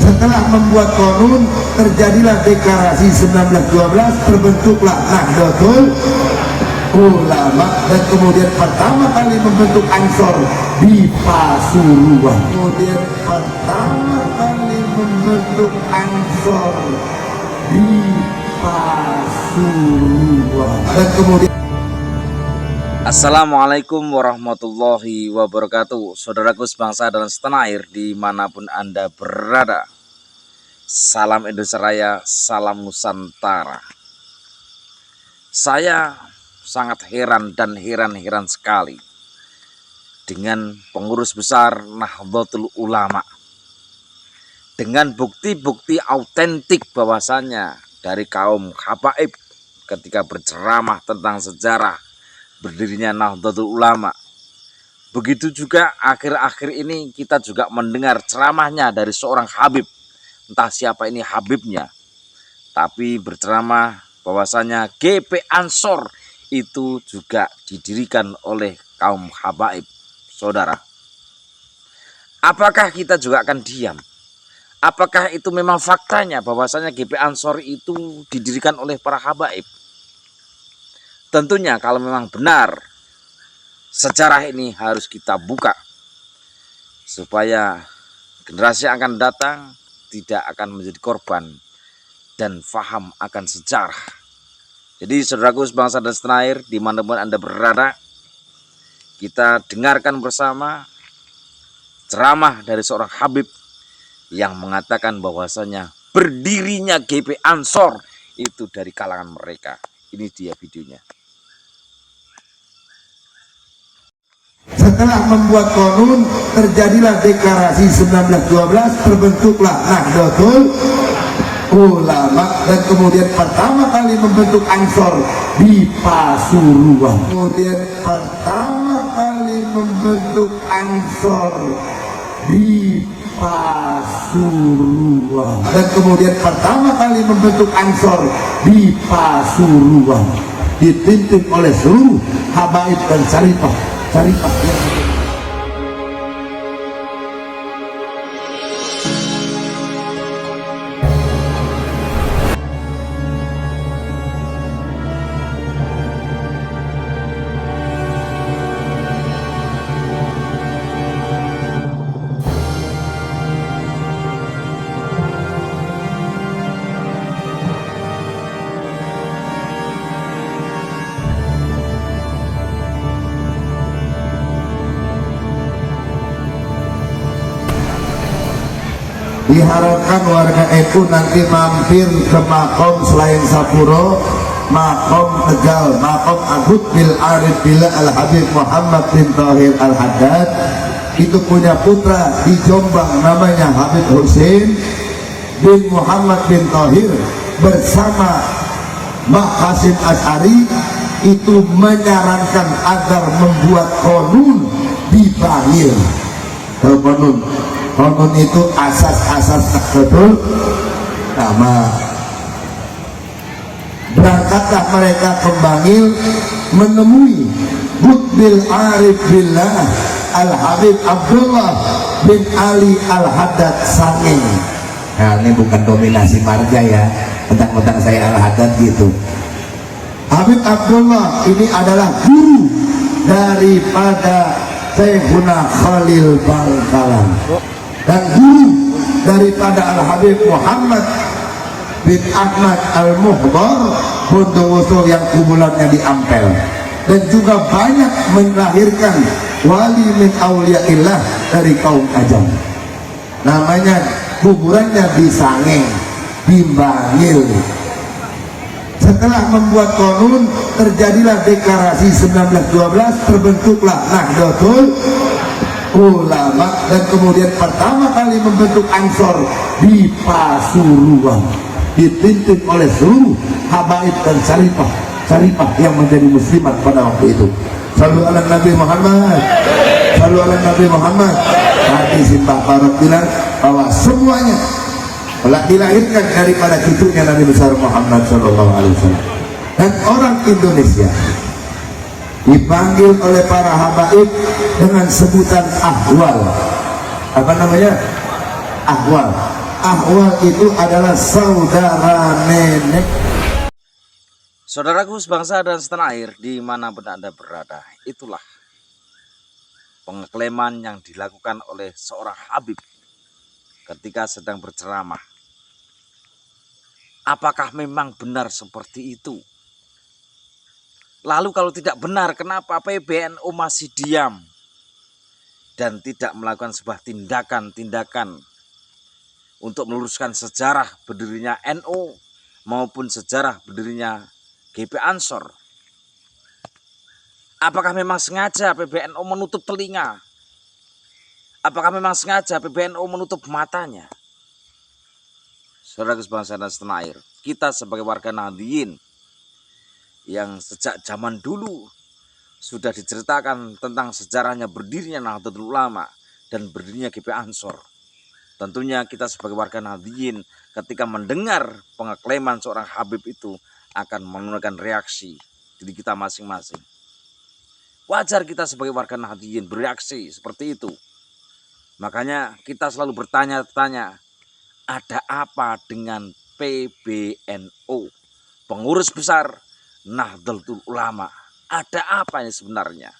Setelah membuat konun, terjadilah deklarasi 1912, terbentuklah Nahdlatul Ulama, dan kemudian pertama kali membentuk Ansor di Pasuruan. Kemudian pertama kali membentuk Ansor di Pasuruan, dan kemudian Assalamualaikum warahmatullahi wabarakatuh. Saudaraku sebangsa dan setanah air dimanapun Anda berada, salam Indonesia Raya, salam Nusantara. Saya sangat heran dan heran sekali dengan pengurus besar Nahdlatul Ulama, dengan bukti-bukti autentik bahwasannya dari kaum habaib ketika berceramah tentang sejarah berdirinya Nahdlatul Ulama. Begitu juga akhir-akhir ini kita juga mendengar ceramahnya dari seorang habib, entah siapa ini habibnya, tapi berceramah bahwasanya GP Ansor itu juga didirikan oleh kaum habaib. Saudara, apakah kita juga akan diam? Apakah itu memang faktanya bahwasanya GP Ansor itu didirikan oleh para habaib? Tentunya kalau memang benar, sejarah ini harus kita buka supaya generasi yang akan datang tidak akan menjadi korban dan faham akan sejarah. Jadi saudaraku sebangsa dan setanah air dimanapun Anda berada, kita dengarkan bersama ceramah dari seorang habib yang mengatakan bahwasanya berdirinya GP Ansor itu dari kalangan mereka. Ini dia videonya. setelah membuat konun, terjadilah deklarasi 1912, terbentuklah Nahdlatul Ulama, dan kemudian pertama kali membentuk Ansor di Pasuruan. Kemudian pertama kali membentuk Ansor di Pasuruan, dan kemudian pertama kali membentuk Ansor di Pasuruan, dipimpin oleh seluruh habaib dan syarifah yang diharapkan warga NU nanti mampir ke makom selain Sapuro, makom Tegal, makom Agut bil Arif Billah Al Habib Muhammad bin Tahir Al Haddad. Itu punya putra di Jombang namanya Habib Hussein bin Muhammad bin Tahir bersama Mbah Hasim Asy'ari itu menyarankan agar membuat konun di Bangil. Konun itu asas-asas Nahdlatul Ulama. Berangkatlah mereka ke Bangil menemui Qutbil Arif Billah Al Habib Abdullah bin Ali Al Haddad Sangeng. Nah, ini bukan dominasi marga ya, mentang-mentang saya Al Haddad gitu. Habib Abdullah ini adalah guru daripada Syekhuna Khalil Bangkalan dan guru daripada Al-Habib Muhammad bin Ahmad Al-Muhdar Bondowoso yang kubulannya di Ampel, dan juga banyak melahirkan wali min auliyaillah dari kaum Ajam. Namanya kuburannya di Sangeng, di Bangil. Setelah membuat konun, terjadilah deklarasi 1912, terbentuklah Nahdlatul Ulama, dan kemudian pertama kali membentuk Ansor di Pasuruan, dipimpin oleh seluruh habaib dan syarifah yang menjadi muslimat pada waktu itu. Sallu ala Nabi Muhammad, sallu ala Nabi Muhammad. Tadi Simbah Farad bilang bahwa semuanya telah dilahirkan daripada cucunya Nabi besar Muhammad Sallallahu Alaihi Wasallam. Dan orang Indonesia dipanggil oleh para habaib dengan sebutan ahwal. Apa namanya? Ahwal. Ahwal itu adalah saudara nenek. Saudaraku sebangsa dan setanah air dimanapun Anda berada, itulah pengeklaman yang dilakukan oleh seorang Habib ketika sedang berceramah. Apakah memang benar seperti itu? Lalu kalau tidak benar, kenapa PBNU masih diam dan tidak melakukan sebuah tindakan-tindakan untuk meluruskan sejarah berdirinya NU maupun sejarah berdirinya GP Ansor? Apakah memang sengaja PBNU menutup telinga? Apakah memang sengaja PBNU menutup matanya? Saudara sebangsa dan setanah air, kita sebagai warga Nahdliyin yang sejak zaman dulu sudah diceritakan tentang sejarahnya berdirinya Nahdlatul Ulama dan berdirinya GP Ansor. Tentunya kita sebagai warga Nahdliyin ketika mendengar pengeklaman seorang Habib itu akan mengeluarkan reaksi diri kita masing-masing. Wajar kita sebagai warga Nahdliyin bereaksi seperti itu. Makanya kita selalu bertanya-tanya, ada apa dengan PBNU, pengurus besar Nahdlatul Ulama? Ada apa ini sebenarnya?